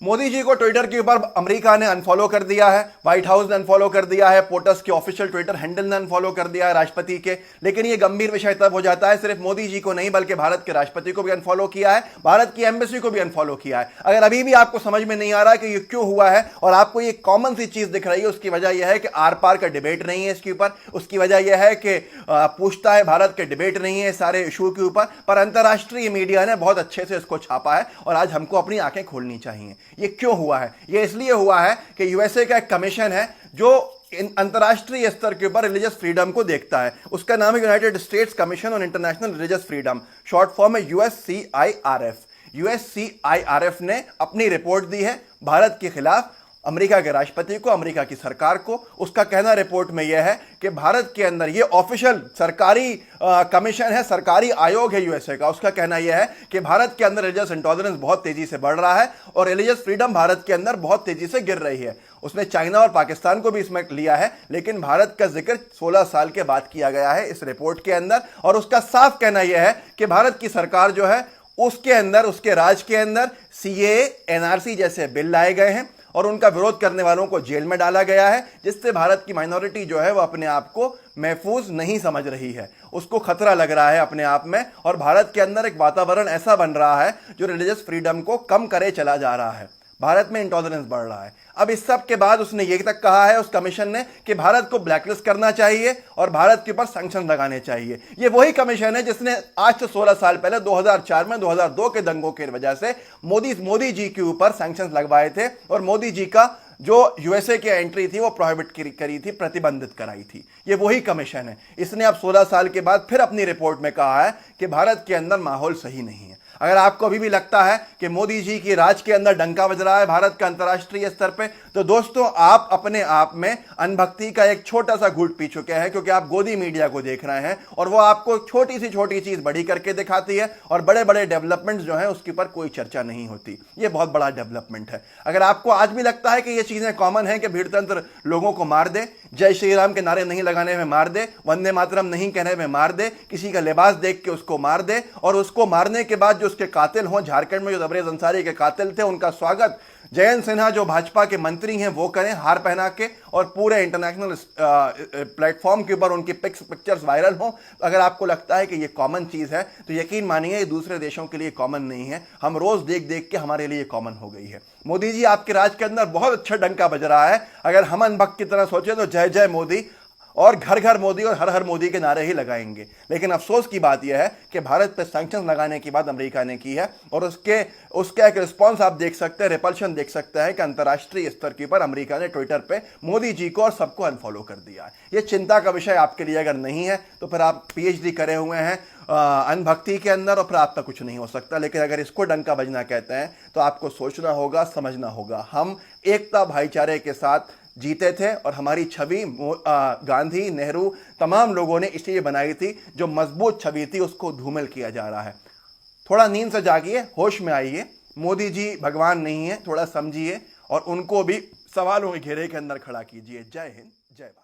मोदी जी को ट्विटर के ऊपर अमेरिका ने अनफॉलो कर दिया है, व्हाइट हाउस ने अनफॉलो कर दिया है, पोटस के ऑफिशियल ट्विटर हैंडल ने अनफॉलो कर दिया है राष्ट्रपति के। लेकिन ये गंभीर विषय तब हो जाता है सिर्फ मोदी जी को नहीं बल्कि भारत के राष्ट्रपति को भी अनफॉलो किया है, भारत की एम्बेसी को भी अनफॉलो किया है। अगर अभी भी आपको समझ में नहीं आ रहा कि ये क्यों हुआ है और आपको ये कॉमन सी चीज दिख रही है, उसकी वजह यह है कि आर पार का डिबेट नहीं है इसके ऊपर। उसकी वजह यह है कि पूछता है भारत के डिबेट नहीं है सारे इशू के ऊपर। पर अंतर्राष्ट्रीय मीडिया ने बहुत अच्छे से इसको छापा है और आज हमको अपनी आंखें खोलनी चाहिए। ये क्यों हुआ है? ये इसलिए हुआ है कि यूएसए का एक कमीशन है जो अंतर्राष्ट्रीय स्तर के ऊपर रिलीजियस फ्रीडम को देखता है। उसका नाम है United states commission on international religious freedom, short form है यूएससीआईआरएफ। यूएससीआईआरएफ ने अपनी रिपोर्ट दी है भारत के खिलाफ अमेरिका के राष्ट्रपति को, अमेरिका की सरकार को। उसका कहना रिपोर्ट में यह है कि भारत के अंदर ये ऑफिशियल सरकारी कमीशन है, सरकारी आयोग है यूएसए का। उसका कहना यह है कि भारत के अंदर रिलीजियस इंटॉलरेंस बहुत तेजी से बढ़ रहा है और रिलीजियस फ्रीडम भारत के अंदर बहुत तेजी से गिर रही है। उसने चाइना और पाकिस्तान को भी इसमें लिया है, लेकिन भारत का जिक्र 16 साल के बाद किया गया है इस रिपोर्ट के अंदर। और उसका साफ कहना यह है कि भारत की सरकार जो है उसके अंदर, उसके राज के अंदर सीएए, एनआरसी जैसे बिल लाए गए हैं और उनका विरोध करने वालों को जेल में डाला गया है, जिससे भारत की माइनॉरिटी जो है वो अपने आप को महफूज नहीं समझ रही है, उसको खतरा लग रहा है अपने आप में। और भारत के अंदर एक वातावरण ऐसा बन रहा है जो रिलीजियस फ्रीडम को कम करे चला जा रहा है। भारत में इंटॉलरेंस बढ़ रहा है। अब इस सब के बाद उसने ये तक कहा है उस कमीशन ने कि भारत को ब्लैकलिस्ट करना चाहिए और भारत के ऊपर सैंक्शन लगाने चाहिए। ये वही कमीशन है जिसने आज से 16 साल पहले 2004 में 2002 के दंगों की वजह से मोदी जी के ऊपर सैंक्शन लगवाए थे और मोदी जी का जो यूएसए की एंट्री थी वो प्रोहिबिट करी थी, प्रतिबंधित कराई थी। ये वही कमीशन है। इसने अब 16 साल के बाद फिर अपनी रिपोर्ट में कहा है कि भारत के अंदर माहौल सही नहीं है। अगर आपको अभी भी लगता है कि मोदी जी की राज के अंदर डंका बज रहा है भारत का अंतर्राष्ट्रीय स्तर पे, तो दोस्तों आप अपने आप में अनभक्ति का एक छोटा सा घूंट पी चुके हैं, क्योंकि आप गोदी मीडिया को देख रहे हैं और वो आपको छोटी सी छोटी चीज बड़ी करके दिखाती है और बड़े बड़े डेवलपमेंट्स जो हैं उसके ऊपर कोई चर्चा नहीं होती। ये बहुत बड़ा डेवलपमेंट है। अगर आपको आज भी लगता है कि ये चीजें कॉमन है कि भीड़तंत्र लोगों को मार दे, जय श्री राम के नारे नहीं लगाने में मार दे, वंदे मातरम नहीं कहने में मार दे, किसी का लिबास देख के उसको मार दे और उसको मारने के बाद जो उसके कातिल हों, झारखंड में जो तबरेज अंसारी के कातिल थे उनका स्वागत जयंत सिन्हा जो भाजपा के मंत्री हैं वो करें हार पहना के और पूरे इंटरनेशनल प्लेटफॉर्म के ऊपर उनकी पिक्चर्स वायरल हों। अगर आपको लगता है कि ये कॉमन चीज़ है तो यकीन मानिए ये दूसरे देशों के लिए कॉमन नहीं है। हम रोज़ देख देख के हमारे लिए कॉमन हो गई है। मोदी जी आपके राज के अंदर बहुत अच्छा डंका बज रहा है। अगर हम अनभक्त की तरह सोचें तो जय जय मोदी और घर घर मोदी और हर हर मोदी के नारे ही लगाएंगे। लेकिन अफसोस की बात यह है कि भारत पर सैंक्शन लगाने की बात अमेरिका ने की है और उसका एक रिस्पांस आप देख सकते हैं, रिपल्शन देख सकते हैं कि अंतर्राष्ट्रीय स्तर के ऊपर अमेरिका ने ट्विटर पे मोदी जी को और सबको अनफॉलो कर दिया है। ये चिंता का विषय आपके लिए अगर नहीं है तो फिर आप पीएचडी करे हुए हैं अनभक्ति के अंदर और फिर आपका कुछ नहीं हो सकता। लेकिन अगर इसको डंका बजना कहते हैं तो आपको सोचना होगा, समझना होगा। हम एकता भाईचारे के साथ जीते थे और हमारी छवि गांधी, नेहरू, तमाम लोगों ने इसलिए बनाई थी। जो मजबूत छवि थी उसको धूमिल किया जा रहा है। थोड़ा नींद से जागिए, होश में आइए। मोदी जी भगवान नहीं है, थोड़ा समझिए और उनको भी सवालों के घेरे के अंदर खड़ा कीजिए। जय हिंद, जय भारत।